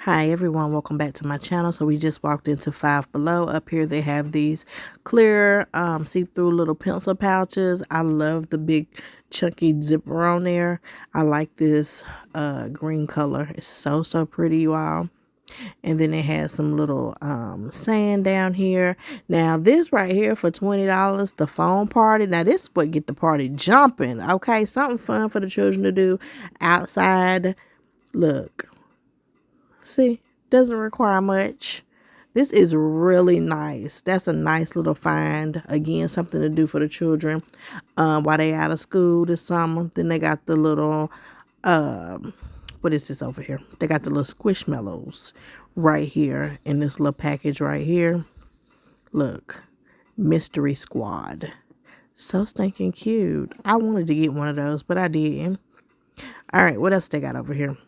Hi everyone, welcome back to my channel. So we just walked into Five Below. Up here they have these clear see-through little pencil pouches. I love the big chunky zipper on there. I like this green color. It's so pretty, you all. And then it has some little sand down here. Now this right here for $20, the foam party. Now this is what get the party jumping. Okay, something fun for the children to do outside. Look. See, doesn't require much. This is really nice. That's a nice little find. Again, something to do for the children while they out of school this summer. Then they got the little, what is this over here? They got the little squishmallows right here in this little package right here. Look, Mystery Squad. So stinking cute. I wanted to get one of those, but I didn't. All right, what else they got over here?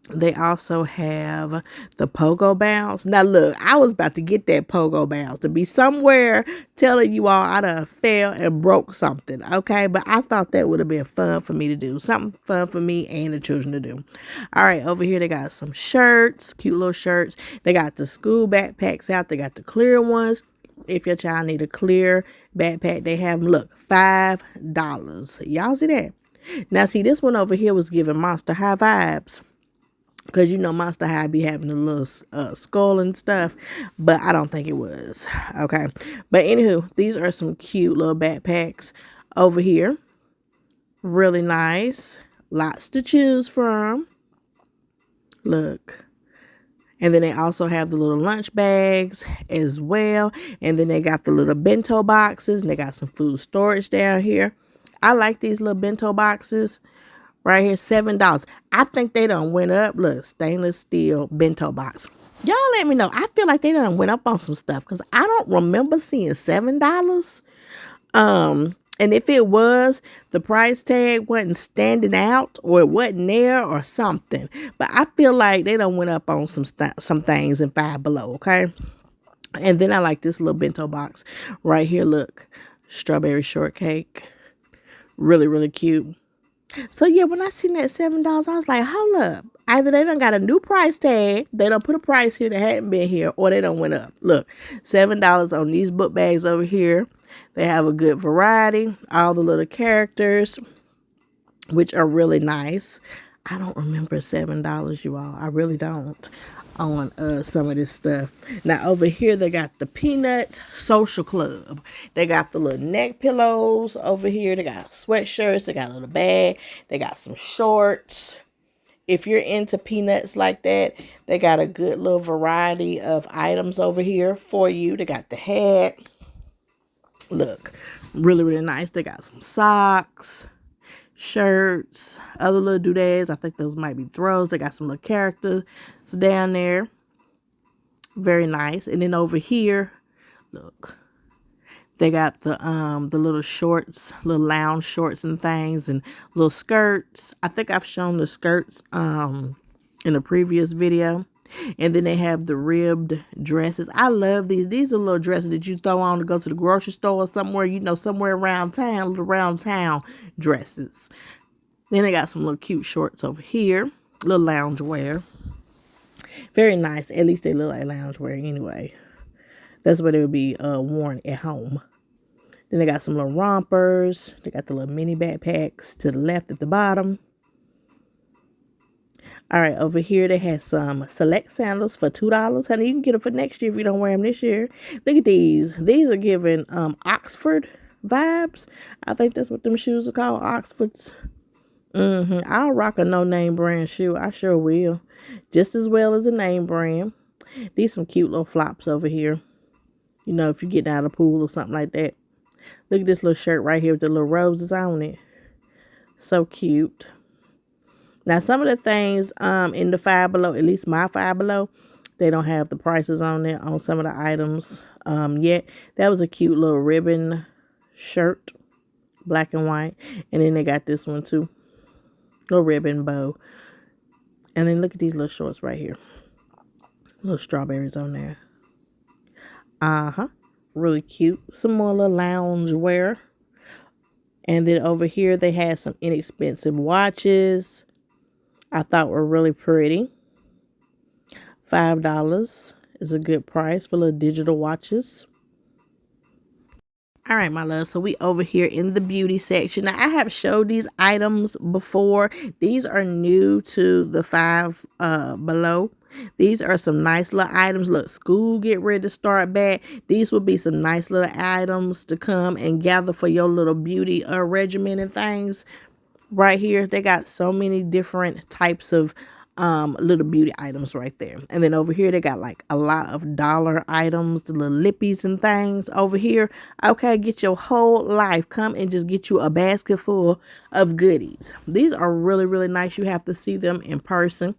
They also have the pogo bounce. Now look, I was about to get that pogo bounce to be somewhere telling you all I done fell and broke something, okay? But I thought that would have been fun for me to do. Something fun for me and the children to do. All right, over here they got some shirts, cute little shirts. They got the school backpacks out. They got the clear ones. If your child need a clear backpack, they have them. Look, $5. Y'all see that? Now see, this one over here was giving Monster High vibes. Because, you know, Monster High be having a little skull and stuff. But I don't think it was. Okay. But anywho, these are some cute little backpacks over here. Really nice. Lots to choose from. Look. And then they also have the little lunch bags as well. And then they got the little bento boxes. And they got some food storage down here. I like these little bento boxes. Right here, $7. I think they done went up. Look, stainless steel bento box. Y'all let me know. I feel like they done went up on some stuff because I don't remember seeing $7. And if it was, the price tag wasn't standing out or it wasn't there or something. But I feel like they done went up on some things in Five Below, okay? And then I like this little bento box right here. Look, strawberry shortcake. Really cute. So, yeah, when I seen that $7, I was like, hold up. Either they done got a new price tag, they done put a price here that hadn't been here, or they done went up. Look, $7 on these book bags over here. They have a good variety. All the little characters, which are really nice. I don't remember $7, you all. I really don't on some of this stuff. Now over here they got the Peanuts Social Club. They got the little neck pillows over here. They got sweatshirts. They got a little bag. They got some shorts. If you're into Peanuts like that, they got a good little variety of items over here for you. They got the hat. Look, really nice. They got some socks, shirts, other little doodads. I think those might be throws. They got some little characters down there. Very nice. And then over here, look, they got the little shorts, little lounge shorts and things, and little skirts. I think I've shown the skirts in a previous video. And then they have the ribbed dresses. I love these. These are little dresses that you throw on to go to the grocery store or somewhere, you know, somewhere around town, little around town dresses. Then they got some little cute shorts over here, little lounge wear. Very nice. At least they look like lounge wear anyway. That's what it would be worn at home. Then they got some little rompers. They got the little mini backpacks to the left at the bottom. All right, over here they have some select sandals for $2. Honey, you can get them for next year if you don't wear them this year. Look at these. These are giving Oxford vibes. I think that's what them shoes are called, Oxfords. I'll rock a no-name brand shoe. I sure will. Just as well as a name brand. These some cute little flops over here. You know, if you're getting out of the pool or something like that. Look at this little shirt right here with the little roses on it. So cute. Now, some of the things in the Five Below, at least my Five Below, they don't have the prices on there on some of the items yet. That was a cute little ribbon shirt, black and white. And then they got this one too, little ribbon bow. And then look at these little shorts right here. Little strawberries on there. Really cute. Some more little lounge wear. And then over here they had some inexpensive watches. I thought were really pretty. $5 is a good price for little digital watches. All right, my love. So we over here in the beauty section. Now, I have showed these items before. These are new to the Five Below. These are some nice little items. Look, school get ready to start back. These will be some nice little items to come and gather for your little beauty regimen and things. Right here, they got so many different types of little beauty items right there. And then over here they got like a lot of dollar items, the little lippies and things over here. Okay, get your whole life, come and just get you a basket full of goodies. These are really, really nice. You have to see them in person.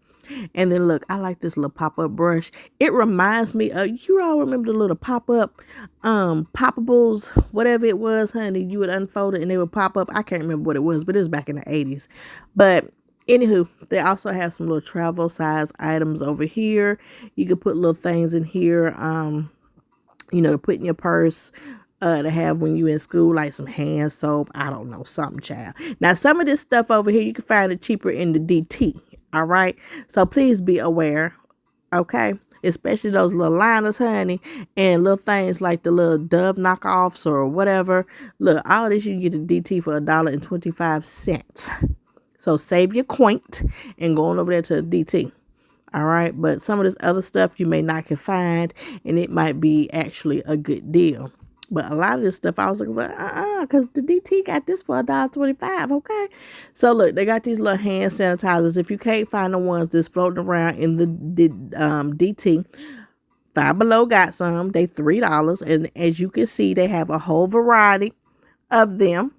And then look, I like this little pop-up brush. It reminds me of, you all remember the little pop-up poppables, whatever it was, honey. You would unfold it and they would pop up. I can't remember what it was, but it was back in the 80s. But anywho, they also have some little travel size items over here. You could put little things in here, you know, to put in your purse, to have when you in school, like some hand soap. I don't know, something, child. Now, some of this stuff over here, you can find it cheaper in the DT. All right. So please be aware. Okay. Especially those little liners, honey, and little things like the little Dove knockoffs or whatever. Look, all this you can get the DT for $1.25. So save your coint and go on over there to the DT. All right. But some of this other stuff you may not can find, and it might be actually a good deal. But a lot of this stuff I was looking for, because the DT got this for $1.25, okay? So look, they got these little hand sanitizers. If you can't find the ones that's floating around in the DT, Five Below got some. They $3, and as you can see, they have a whole variety of them.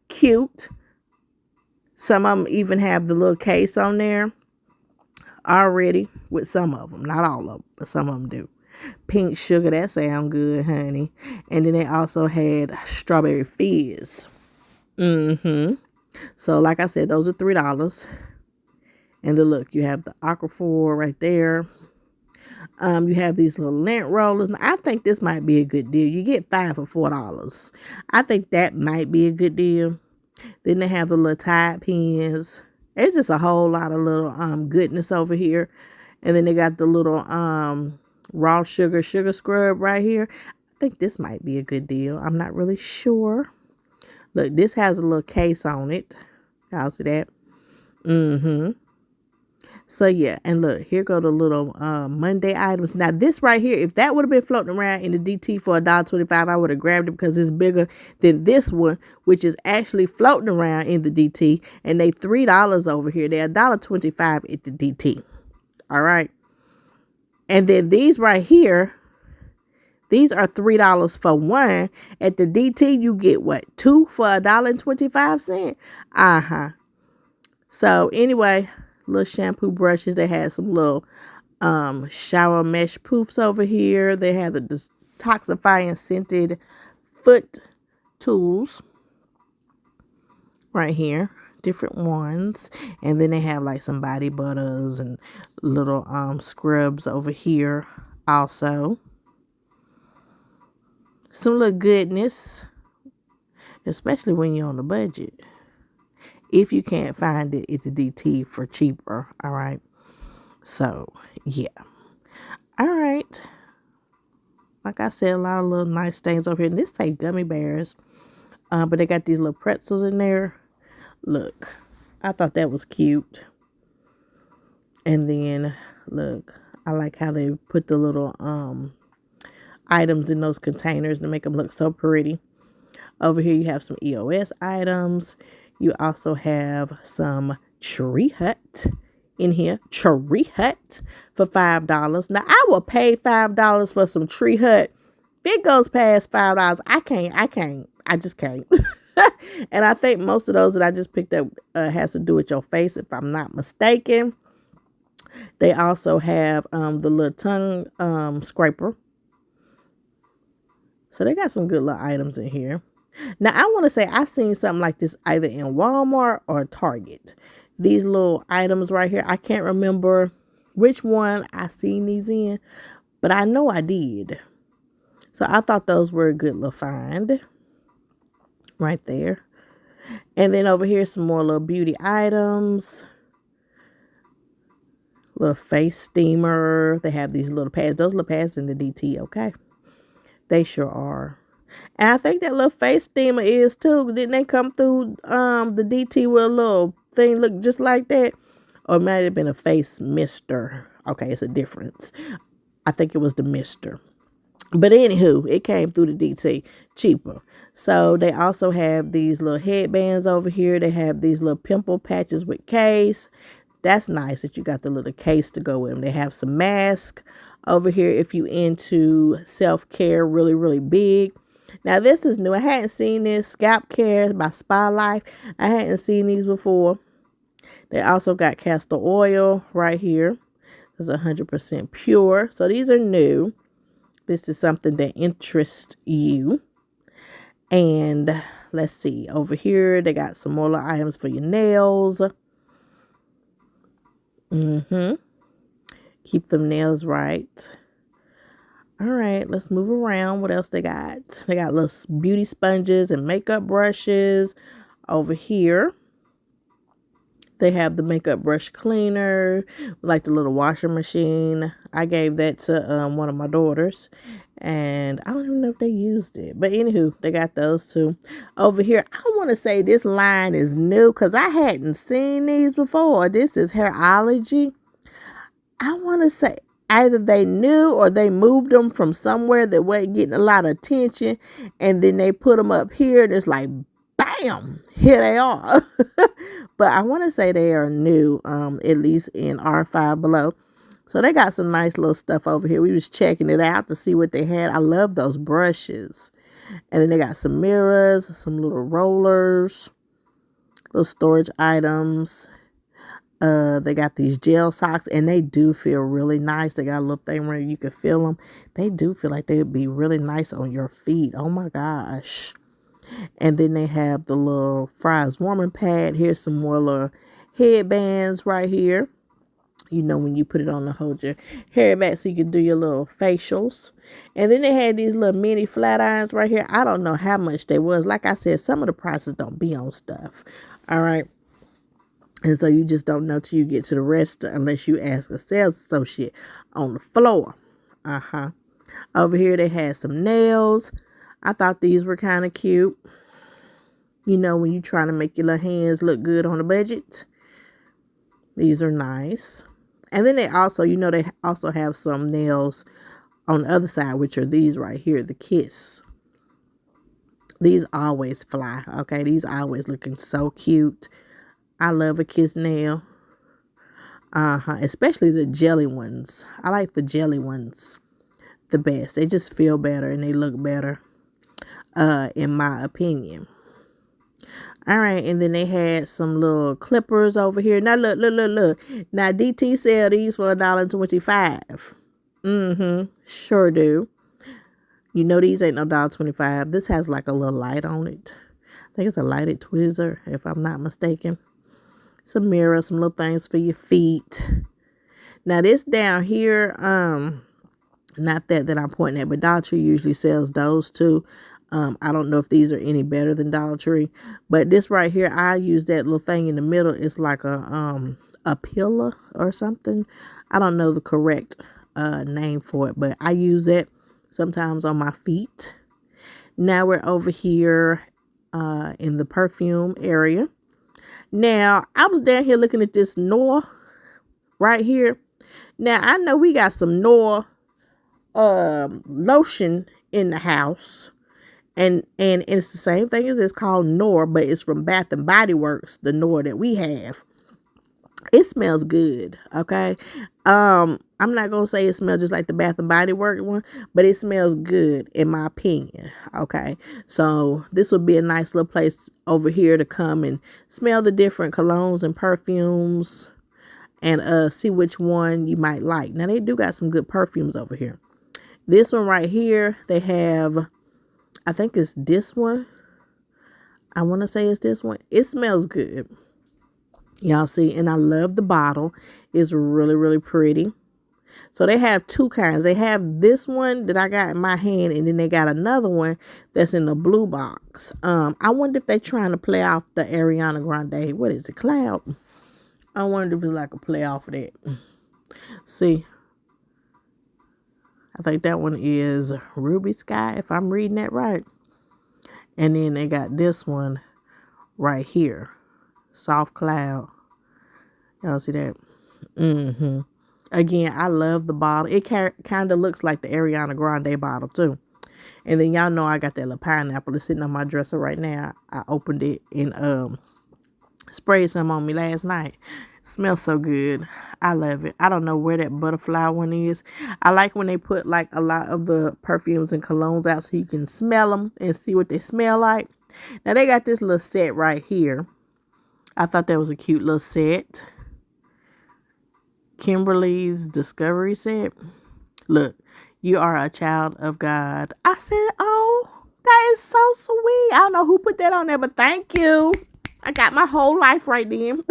Cute. Some of them even have the little case on there already with some of them. Not all of them, but some of them do. Pink sugar, that sound good, honey. And then they also had strawberry fizz. So like I said, those are $3. And then look, you have the Aquaphor right there. You have these little lint rollers. Now, I think this might be a good deal. You get 5 for $4. I think that might be a good deal. Then they have the little Tide pens. It's just a whole lot of little goodness over here. And then they got the little raw sugar scrub right here. I think this might be a good deal. I'm not really sure. Look, this has a little case on it. Y'all see that? So yeah, and look, here go the little Monday items. Now this right here, if that would have been floating around in the DT for $1.25, I would have grabbed it because it's bigger than this one, which is actually floating around in the DT. And they $3 over here. They're $1.25 at the DT. All right. And then these right here, these are $3 for one. At the DT, you get what? 2 for $1.25? So anyway, little shampoo brushes. They had some little shower mesh poofs over here. They have the detoxifying scented foot tools right here. Different ones. And then they have like some body butters and little scrubs over here also. Some little goodness, especially when you're on a budget, if you can't find it at the DT for cheaper. All right, so yeah. All right, like I said, a lot of little nice things over here. And this say gummy bears, but they got these little pretzels in there. Look, I thought that was cute. And then look, I like how they put the little items in those containers to make them look so pretty. Over here you have some EOS items. You also have some Tree Hut in here. Tree Hut for $5. Now I will pay $5 for some Tree Hut. If it goes past $5, I just can't. And I think most of those that I just picked up has to do with your face, if I'm not mistaken. They also have the little tongue scraper. So they got some good little items in here. Now, I want to say I seen something like this either in Walmart or Target. These little items right here. I can't remember which one I seen these in, but I know I did. So I thought those were a good little find right there. And then over here, some more little beauty items. Little face steamer. They have these little pads. Those little pads in the DT, okay? They sure are. And I think that little face steamer is too. Didn't they come through the DT with a little thing look just like that? Or it might have been a face mister. Okay, it's a difference. I think it was the mister. But anywho, it came through the DT cheaper. So they also have these little headbands over here. They have these little pimple patches with case. That's nice that you got the little case to go with them. They have some masks over here if you into self-care really, really big. Now, this is new. I hadn't seen this. Scalp Care by Spa Life. I hadn't seen these before. They also got castor oil right here. It's 100% pure. So these are new. This is something that interests you. And let's see. Over here, they got some more little items for your nails. Keep them nails right. All right, let's move around. What else they got? They got little beauty sponges and makeup brushes over here. They have the makeup brush cleaner, like the little washing machine. I gave that to one of my daughters, and I don't even know if they used it. But anywho, they got those too. Over here, I want to say this line is new because I hadn't seen these before. This is Hairology. I want to say either they knew or they moved them from somewhere that wasn't getting a lot of attention, and then they put them up here, and it's like, bam, here they are. But I want to say they are new, at least in R5 below. So they got some nice little stuff over here. We was checking it out to see what they had. I love those brushes. And then they got some mirrors, some little rollers, little storage items. They got these gel socks, and they do feel really nice. They got a little thing where you can feel them. They do feel like they would be really nice on your feet. Oh my gosh. And then they have the little fries warming pad. Here's some more little headbands right here. You know, when you put it on to hold your hair back so you can do your little facials. And then they had these little mini flat irons right here. I don't know how much they was. Like I said, some of the prices don't be on stuff. All right. And so you just don't know till you get to the register unless you ask a sales associate on the floor. Over here they had some nails. I thought these were kind of cute. You know, when you're trying to make your little hands look good on a budget. These are nice. And then they also, you know, they also have some nails on the other side, which are these right here, the Kiss. These always fly, okay? These always looking so cute. I love a Kiss nail. Especially the jelly ones. I like the jelly ones the best. They just feel better and they look better. In my opinion. All right, and then they had some little clippers over here. Now look. Now DT sell these for $1.25. Sure do. You know these ain't no $1.25. This has like a little light on it. I think it's a lighted tweezer, if I'm not mistaken. Some mirrors, some little things for your feet. Now this down here, not that I'm pointing at, but Dollar Tree usually sells those too. I don't know if these are any better than Dollar Tree, but this right here, I use that little thing in the middle. It's like a pillar or something. I don't know the correct name for it, but I use it sometimes on my feet. Now we're over here in the perfume area. Now I was down here looking at this Noir right here. Now I know we got some Noir lotion in the house. And it's the same thing as it's called Noir, but it's from Bath and Body Works, the Noir that we have. It smells good, okay? I'm not going to say it smells just like the Bath and Body Works one, but it smells good in my opinion, okay? So this would be a nice little place over here to come and smell the different colognes and perfumes and see which one you might like. Now, they do got some good perfumes over here. This one right here, they have... I think it's this one. I want to say it's this one. It smells good. Y'all see? And I love the bottle. It's really, really pretty. So they have two kinds. They have this one that I got in my hand. And then they got another one that's in the blue box. I wonder if they're trying to play off the Ariana Grande. What is it? Cloud? I wonder if it's like a play off of that. See, I think that one is Ruby Sky, if I'm reading that right. And then they got this one right here, Soft Cloud. Y'all see that? Again, I love the bottle. It kind of looks like the Ariana Grande bottle too. And then y'all know I got that little pineapple that's sitting on my dresser right now. I opened it and sprayed some on me last night. Smells so good. I love it. I don't know where that butterfly one is. I like when they put like a lot of the perfumes and colognes out so you can smell them and see what they smell like. Now they got this little set right here. I thought that was a cute little set. Kimberly's Discovery set. Look, you are a child of God. I said, oh, that is so sweet. I don't know who put that on there, but thank you. I got my whole life right then.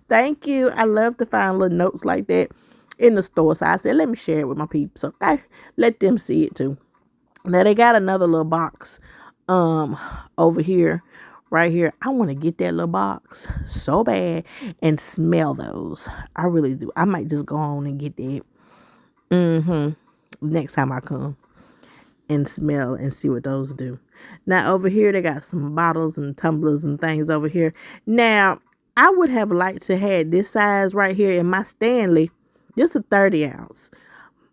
Thank you. I love to find little notes like that in the store. So I said, let me share it with my peeps. Okay. Let them see it too. Now they got another little box over here. Right here. I want to get that little box so bad and smell those. I really do. I might just go on and get that. Next time I come and smell and see what those do. Now over here they got some bottles and tumblers and things over here. Now I would have liked to have this size right here in my Stanley. This a 30 ounce.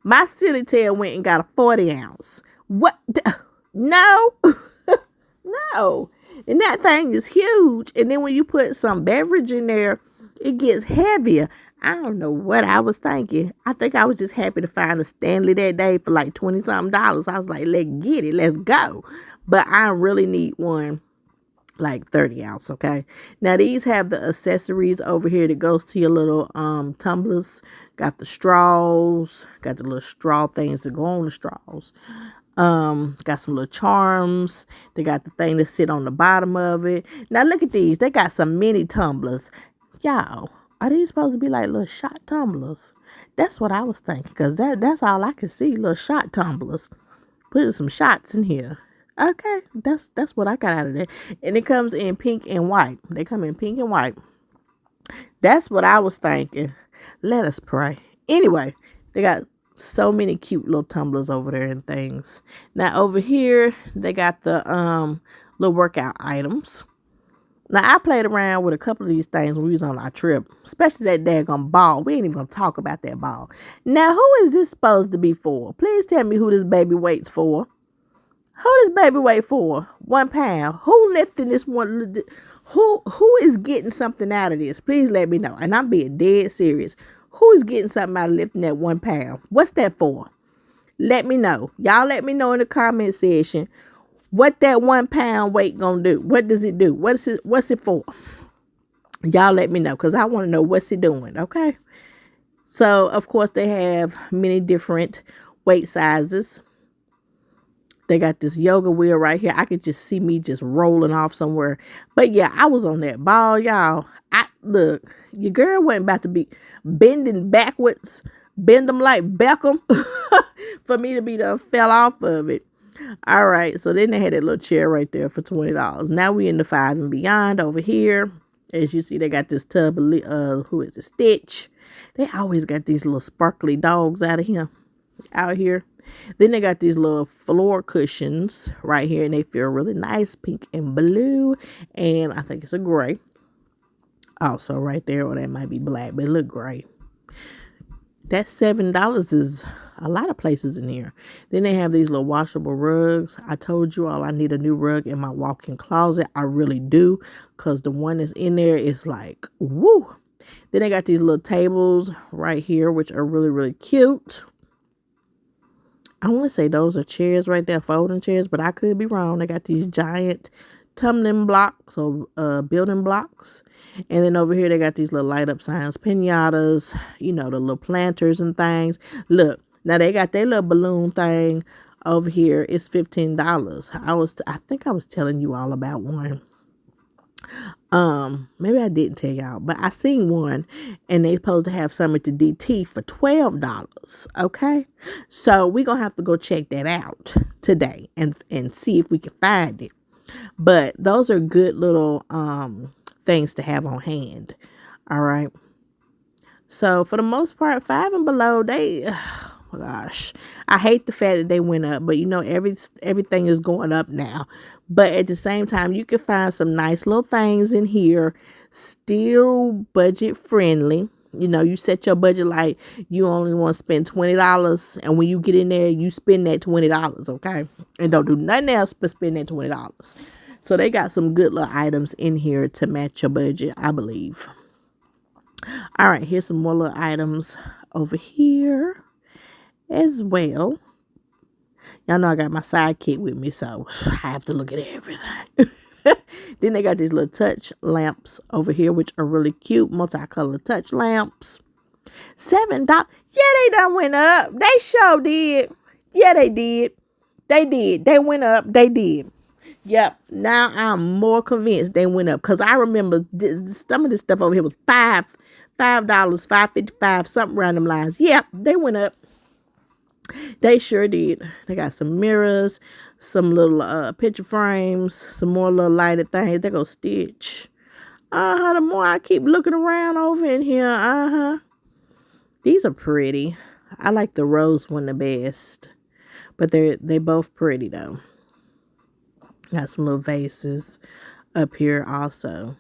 My silly tail went and got a 40 ounce. What? No. No. And that thing is huge. And then when you put some beverage in there, it gets heavier. I don't know what I was thinking. I think I was just happy to find a Stanley that day for like $20-something. I was like, let's get it. Let's go. But I really need one like 30 ounce. Okay. Now these have the accessories over here that goes to your little tumblers. Got the straws. Got the little straw things that go on the straws. Got some little charms. They got the thing that sit on the bottom of it. Now look at these. They got some mini tumblers. Y'all, are these supposed to be like little shot tumblers? That's what I was thinking, because that's all I could see, little shot tumblers. Putting some shots in here. Okay, that's what I got out of that. And it comes in pink and white. They come in pink and white. That's what I was thinking. Let us pray. Anyway, they got so many cute little tumblers over there and things. Now over here they got the little workout items. Now I played around with a couple of these things when we was on our trip, especially that daggone ball. We ain't even gonna talk about that ball. Now who is this supposed to be for? Please tell me who this baby weights for. Who this baby weight for? 1 pound. Who lifting this one? Who is getting something out of this? Please let me know. And I'm being dead serious. Who is getting something out of lifting that 1 pound? What's that for? Let me know. Y'all let me know in the comment section what that 1 pound weight gonna do. What does it do? What's it for? Y'all let me know, because I want to know what's it doing. Okay. So of course they have many different weight sizes. They got this yoga wheel right here. I could just see me just rolling off somewhere. But yeah, I was on that ball, y'all. Look, your girl wasn't about to be bending backwards, bend them like Beckham for me to be done fell off of it. All right, so then they had that little chair right there for $20. Now we in the 5 and Beyond over here. As you see, they got this tub of, who is it, Stitch. They always got these little sparkly dogs out here. Then they got these little floor cushions right here, and they feel really nice, pink and blue, and I think it's a gray. Also right there, or that might be black, but it look gray. That $7 is a lot of places in here. Then they have these little washable rugs. I told you all I need a new rug in my walk-in closet. I really do, because the one that's in there is like, woo. Then they got these little tables right here, which are really, really cute. I want to say those are chairs right there, folding chairs, but I could be wrong. They got these giant tumbling blocks or building blocks. And then over here, they got these little light up signs, piñatas, you know, the little planters and things. Look, now they got their little balloon thing over here. It's $15. I think I was telling you all about one. Maybe I didn't tell y'all, but I seen one and they supposed to have some at the DT for $12. Okay. So we're going to have to go check that out today and see if we can find it. But those are good little, things to have on hand. All right. So for the most part, 5 and below, they, oh my gosh, I hate the fact that they went up, but you know, everything is going up now. But at the same time, you can find some nice little things in here, still budget friendly. You know, you set your budget like you only want to spend $20, and when you get in there, you spend that $20, okay? And don't do nothing else but spend that $20. So they got some good little items in here to match your budget, I believe. All right, here's some more little items over here as well. Y'all know I got my sidekick with me, so I have to look at everything. Then they got these little touch lamps over here, which are really cute, multicolored touch lamps. $7. Yeah, they done went up. They sure did. Yeah, they did. They did. They went up. They did. Yep. Now I'm more convinced they went up, because I remember some of this stuff over here was $5, $5.55, something around them lines. Yep, they went up. They sure did. They got some mirrors, some little picture frames, some more little lighted things. They go Stitch. The more I keep looking around over in here, these are pretty. I like the rose one the best, but they both pretty though. Got some little vases up here also.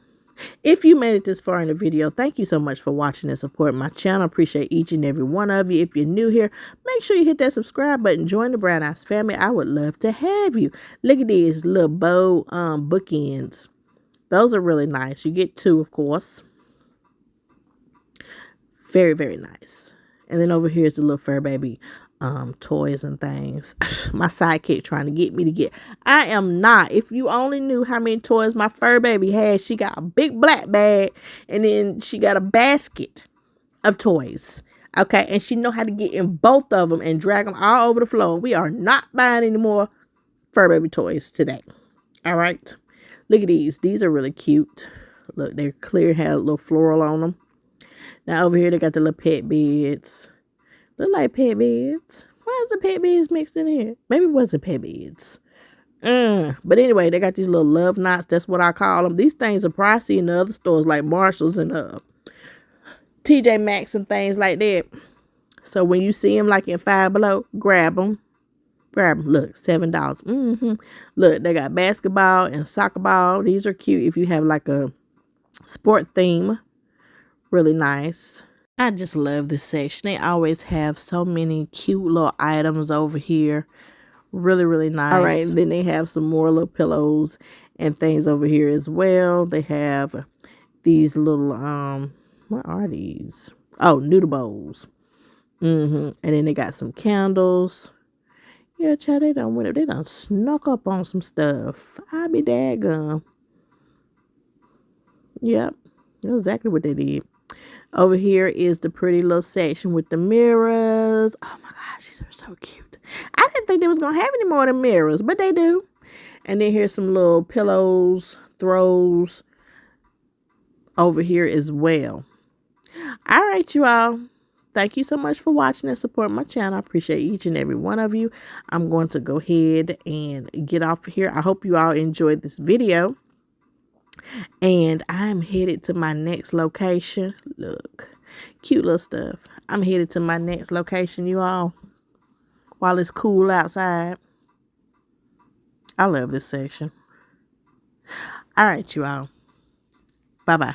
If you made it this far in the video, thank you so much for watching and supporting my channel. Appreciate each and every one of you. If you're new here, make sure you hit that subscribe button. Join the Brown Eyes family. I would love to have you. Look at these little bow bookends. Those are really nice. You get 2, of course. Very, very nice. And then over here is the little fur baby toys and things. My sidekick trying to get me to get. I am not. If you only knew how many toys my fur baby has. She got a big black bag, and then she got a basket of toys. Okay, and she know how to get in both of them and drag them all over the floor. We are not buying any more fur baby toys today. All right. Look at these. These are really cute. Look, they're clear, have a little floral on them. Now over here they got the little pet beds. Look like pet beds. Why is the pet beds mixed in here? Maybe it wasn't pet beds. But anyway, they got these little love knots. That's what I call them. These things are pricey in the other stores like Marshall's and TJ Maxx and things like that. So when you see them like in Five Below, grab them. Grab them. Look, $7. Look, they got basketball and soccer ball. These are cute if you have like a sport theme. Really nice. I just love this section. They always have so many cute little items over here. Really, really nice. All right, then they have some more little pillows and things over here as well. They have these little, what are these? Oh, noodle bowls. And then they got some candles. Yeah, child, they done snuck up on some stuff. I be daggone. Yep, that's exactly what they did. Over here is the pretty little section with the mirrors. Oh my gosh, these are so cute. I didn't think they was going to have any more than mirrors, but they do. And then here's some little pillows, throws over here as well. All right, you all. Thank you so much for watching and supporting my channel. I appreciate each and every one of you. I'm going to go ahead and get off of here. I hope you all enjoyed this video. And I'm headed to my next location. Look, cute little stuff. I'm headed to my next location, you all, while it's cool outside. I love this section. All right, you all. Bye-bye.